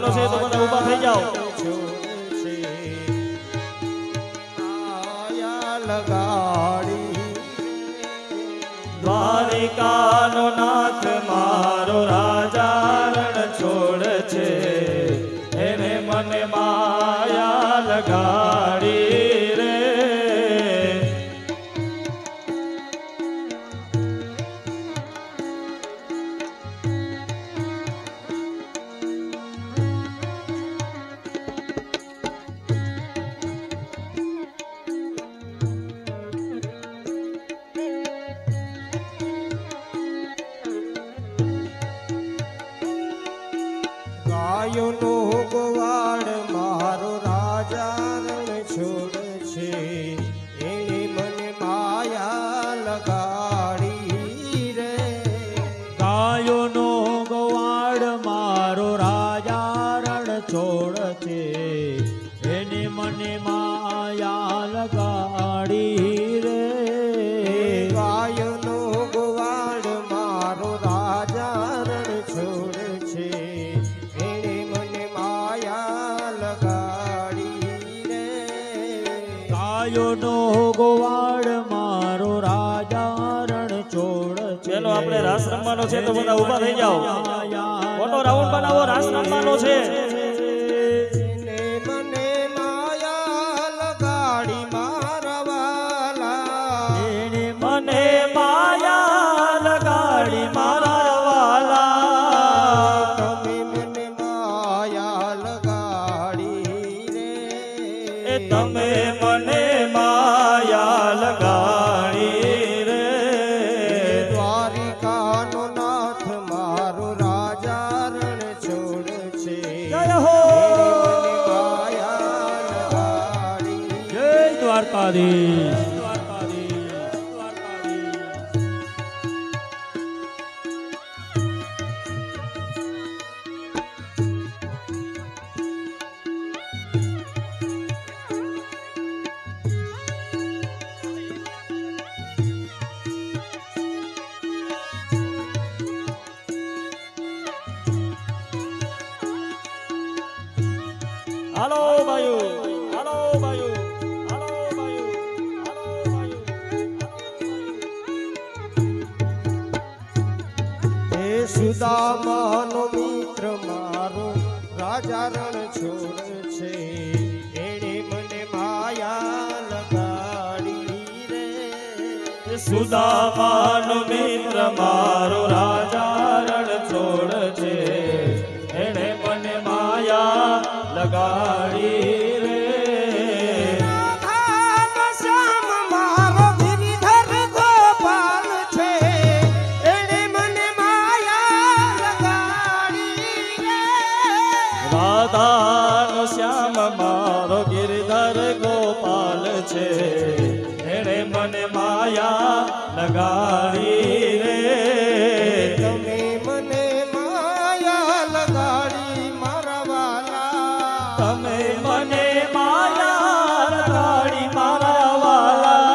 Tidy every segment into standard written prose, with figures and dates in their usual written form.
રમવાનો છે તો બધા ઊભા થઈ જાઓ. લગાડી દ્વારિકાનો નાથ મારો રાજા રણ છોડ છે, એને મને માયા લગાડી રે. ગાયોનો ગોવાળ મારો રાજા રણ છોડ છે, એને મને માયા લગાડી રે. ગાયોનો ગોવાળ મારો રાજા રણ છોડ છે, એને મને માયા લગાડી રે. ગાયોનો ગોવાળ મારો રાજા રણ છોડ છે, એને મને માયા લગાડી રે. ગાયોનો ગોવાળ મારો રાજા રણ છોડ છે. ચલો આપણે રાસ રમવાનો છે તો બધા ઊભા થઈ જાઓ. મોટો રાઉન્ડ બનાવો, રાસ રમવાનો છે. એને મને માયા લગાડી મારા વાલા, એને મને માયા લગાડી મારા વાલા. તમે મને માયા લગાડી રે. એ તમે મને માયા લગાડી રે. દ્વારિકાનો નાથ મારો રાજા રણ છોડ છે, જય હો. એને મને માયા લગાડી. જય દ્વારકાધીશ. હાલો ભાઈઓ, હાલો ભાઈઓ, હાલો ભાઈઓ, હાલો ભાઈઓ, હે સુદામાનો મિત્ર મારો રાજા રણ છોડ છે, એને મને માયા લગાડી રે. સુદામાનો મિત્ર મારો રાજા રણ છોડ છે, એને મને માયા લગાડી રે. રાધાનો શ્યામ મારો ગિરિધર ગોપાલ છે, એને મને માયા લગાડી રે. રાધાનો શ્યામ મારો ગિરધર ગોપાલ છે, એને મને માયા લગાડી રે. તમે મને માયા લગાડી મારા વાલા, તમે મને માયા લગાડી મારા વાલા.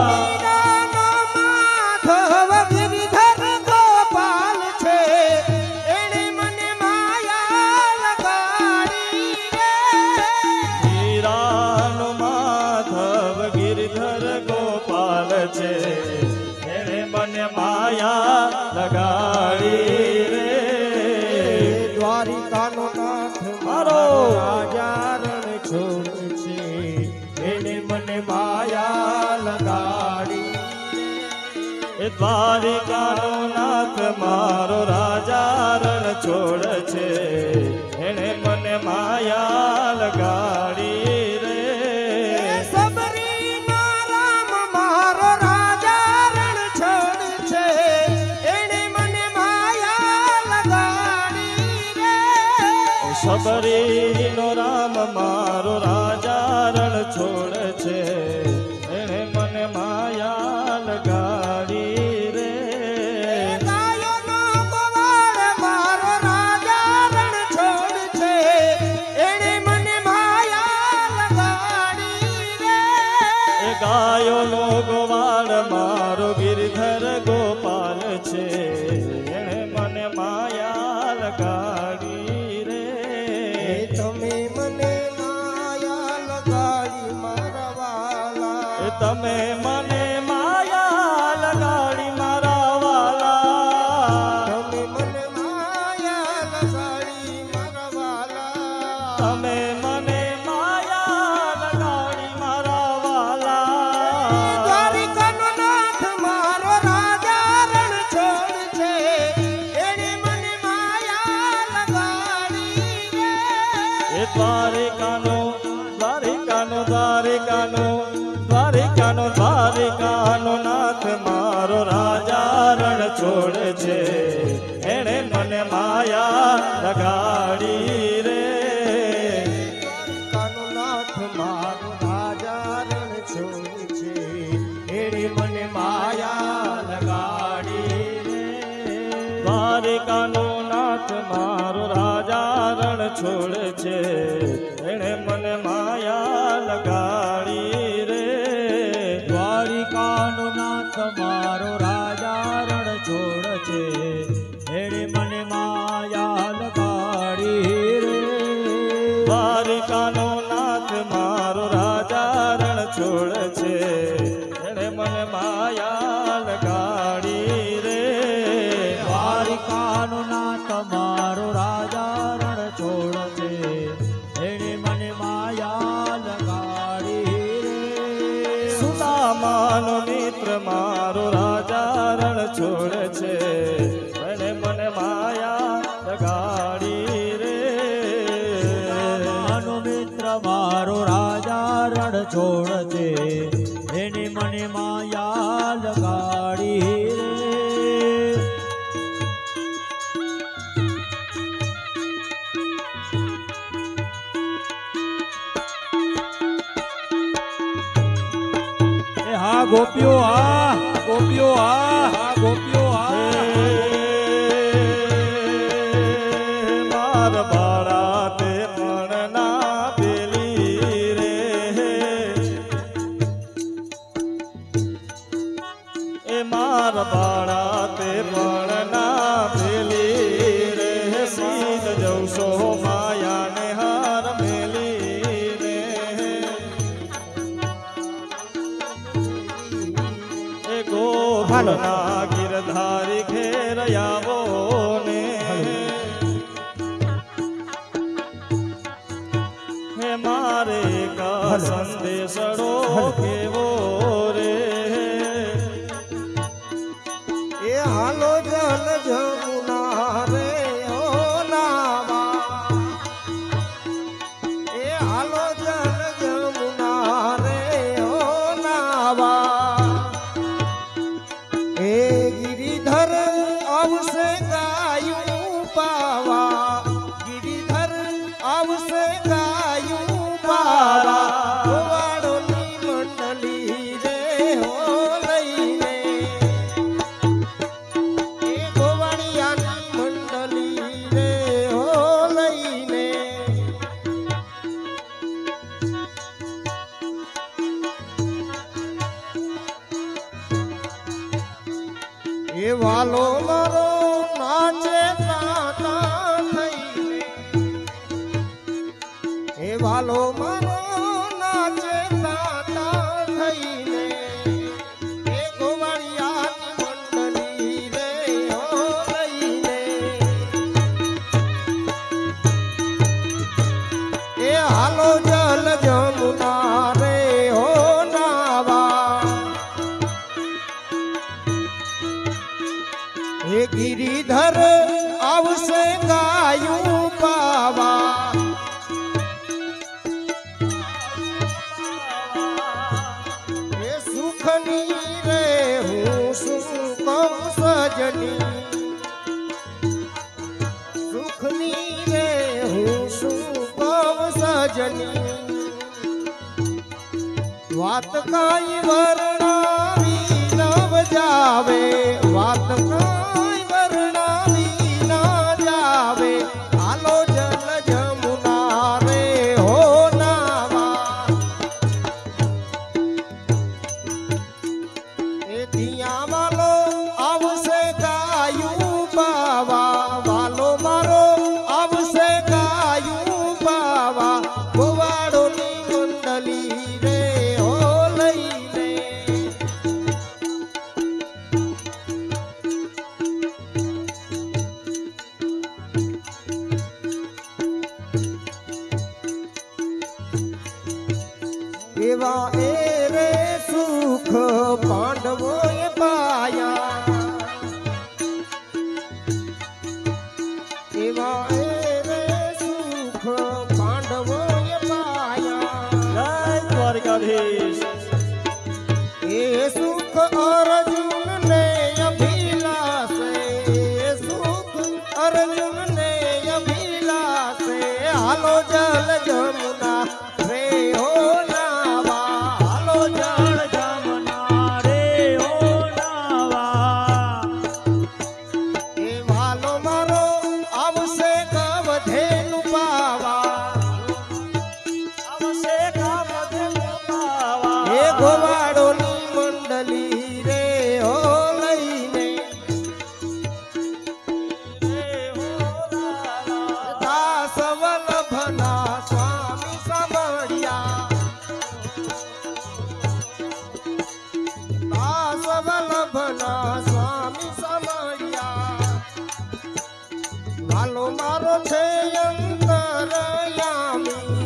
મીરાનો માધવ ગિરિધર ગોપાલ છે, એને મને માયા લગાડી રે. હીરાનો માધવ ગિરધર ગોપાલ છે, એને મને માયા લગાડી રે. દ્વારિકાનો નાથ મારો રાજા રણ છોડ છે, એને મને માયા લગાડી. એ દ્વારિકાનો નાથ મારો રાજા રણ છોડ છે, એને મને માયા લગાડી રે. સબરીનો રામ મારો રાજા રણ છોડ છે, એને મને માયા લગાડી રે. સબરીનો રામ મારો રાજા રણ છોડ છે, એને મને માયા લગાડી રે. ગાયોનો ગોવાળ મારો રાજા રણ છોડ છે, એને મને માયા લગાડી રે. એ ગાયોનો ગોવાળ મારો ગિરધર ગોપાલ છે, એને મને માયા લગાડી રે. તમે મને માયા લગાડી મારા વાલા, તમે મને માયા લગાડી મારા વાલા, તમે મને માયા લગાડી મારા વાલા. દ્વારિકાનો નાથ મારો રાજા રણ છોડ છે, એણે મને માયા લગાડી રે. એ દ્વારિકાનો દ્વારિકાનો દ્વારિકાનો દ્વારિકાનો દ્વારિકાનો નાથ મારો રાજા રણ છોડ છે, એણે મને માયા લગાડી રે. દ્વારિકાનો નાથ મારો રાજા રણ છોડ છે, એણે મને માયા લગાડી રે. દ્વારિકાનો નાથ મારો રાજા રણ છોડ છે, એણે મને માયા લગાડી રે. દ્વારિકાનો નાથ મારો રાજા રણ છોડ છે, એણે મને માયા લગાડી રે. દ્વારિકાનો નાથ મારો રાજા રણ છોડ છે, એણે મને માયા લગાડી રે. દ્વારિકાનો નાથ મારો રાજા રણ છોડ છે, એણે મને માયા લગાડી રે. સુદામાનો મિત્ર મારો રાજા રણ છોડ છે, એણે મને માયા લગાડી રે. માનો મિત્ર મારો રાજા રણ છોડ છે, એને મને માયા લગાડી રે. એ હા ગોપીઓ હા ગોપીઓ હા ગોપીઓ હા. માર બાળા તે પણ ના પેલી રે, એ માર બાળા તે પણ ના પેલી રે. સીધ જવશો માયાને હાર મેલી રે, એ ગોભના ગિરધારી ઘેર આવો ને, હે મારે કા સંદેશડો કેવો રે. એ હાલો જલ જમુના રે ઓ નાવા, એ હાલો જલ જમુના રે ઓ નાવા. એ ગિરિધર આવશે ગાયું પાવા, ગિરિધર આવશે ગાયું પાવા. ગોવાળોની મંડળી રે હો લઈને, એ ગોવાળિયાની મંડળી રે હો લઈને. એ વાલો મારો નાચે તાતા થઈને, એ વાલો મારો નાચે તાતા થઈને. એ ગોવાળિયાની મંડળી રે હો લઈને, એ હાલો જલ જમુના રે હો નાવા. એ ગિરિધર આવશે ગાયું પાવા, એ સુખની રે હું સુખમ સજની, સુખની રે હું સુખમ સજની. વાત કાંઈ વર્ણાવી ન જાવે, વાત કાંઈ વર્ણાવી ન જાવે. હાલો જલ જમુના રે હો નાવા, એ દિયા વાલો આવશે ગાયું પાવા, વાલો મારો આવશે ગાયું પાવા. ગોવાળોની મંડળી રે હો લઈને, સુખ અર્જુન ને અભિલાષે, સુખ અર્જુન ને અભિલાષે, હાલો જલ જમુના રે હો નાવા, હાલો જળ જમના રે હો નાવા. એ વાલો મારો આવશે કવધેનું પાવા, આવશે કામધેનુ પાવા. એ ગોવાળોની મંડલી રે હો લઈને, દાસ વલ્લભના સ્વામી સાંભળ્યા, દાસ વલ્લભના સ્વામી સાંભળ્યા. વાલો મારો છે અંતરયામી,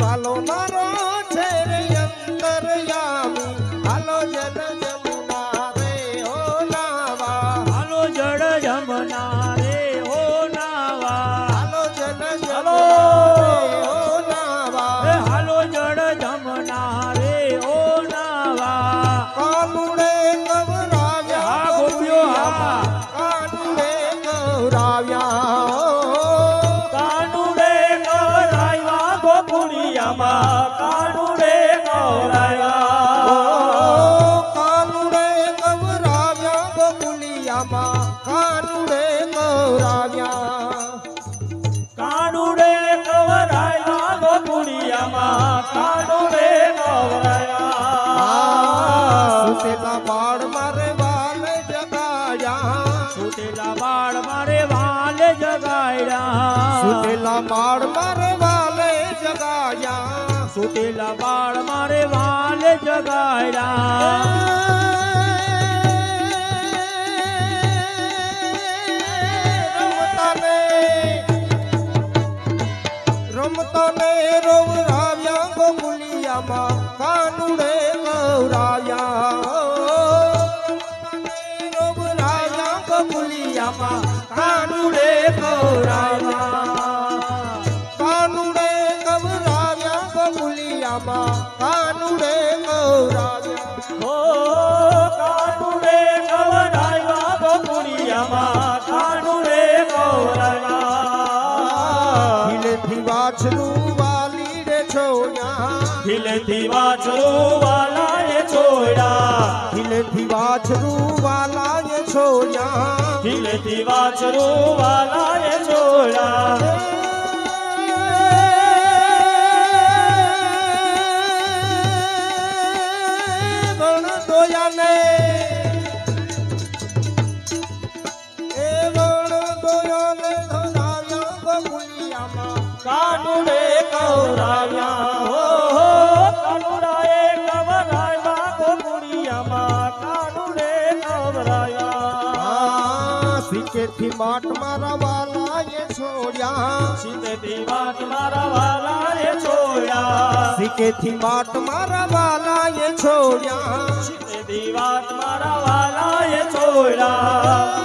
વાલો મારો છે રે અંતરયામી, હાલો જલ જમુના રે હો નાવા, હાલો જળ જમના રે હો નાવા. હાલો જલ હાલો. જમુના રે હો એ નાવા. હાલો જળ જમના રે હો નાવા. કાનુડે કવરાવ્યા, હા ગોપીઓ હા. કાનુડે કવરાવ્યા, કાનુડે કરાવ્યા ગોકુળિયામાં, કાનુડે કરાવ્યા. કાનુડે કવરાવ્યા ગોકુલિયામાં, કાનુડે કવરાવ્યા. કાનુડે કરાવ્યા ગોકુળિયામાં, કાનુડે કરાવ્યા. સુતેલા બાળ મારે વાલે જગાડ્યા, છૂટેલા બાળ મારે વાલે જગાડ્યા. સુતેલા બાળ મારે વાલે જગાડ્યા. છૂટેલા બાળ મારે વાલે જગાડ્યા. રમતાને રોવરાવ્યા ગોકુલિયામાં, કાનુડે ગૌરાવ્યા. રોવરાવ્યા ગોકુલિયામાં, કાનુડે ગૌરાવ્યા. કાનુડે ગૌરાવ્યા ગોકુલિયામાં, કાનુડે ગૌરાવ્યા. ઓ કાનુડે કવરાવ્યા ગોકુળિયામાં, કાનુડે કવરાવ્યા. હિલેથી વાછરું વાલી રે છોડ્યા, ખીલેથી વાછરું વાલાએ છોડ્યા. હિલેથી વાછરું વાલાએ છોડ્યા. ખીલેથી વાછરું વાલાએ છોડ્યા. વણ દોયાને, એ વણ દોયાને ધરાવ્યા ગોકુલિયામાં, કાનુડે કવરાવ્યા. હો હો કાનુડાએ કવરાવ્યા ગોકુળિયામાં, કાનુડે કવરાવ્યા. સિકેથી માટ મારા વાલાએ છોડ્યા, સીધેથી વાટ મારા વાલાએ છોડ્યા. સિકેથી માટ મારા વાલાએ છોડ્યા. સીધેથી વાટ મારા વાલાએ છોડ્યા.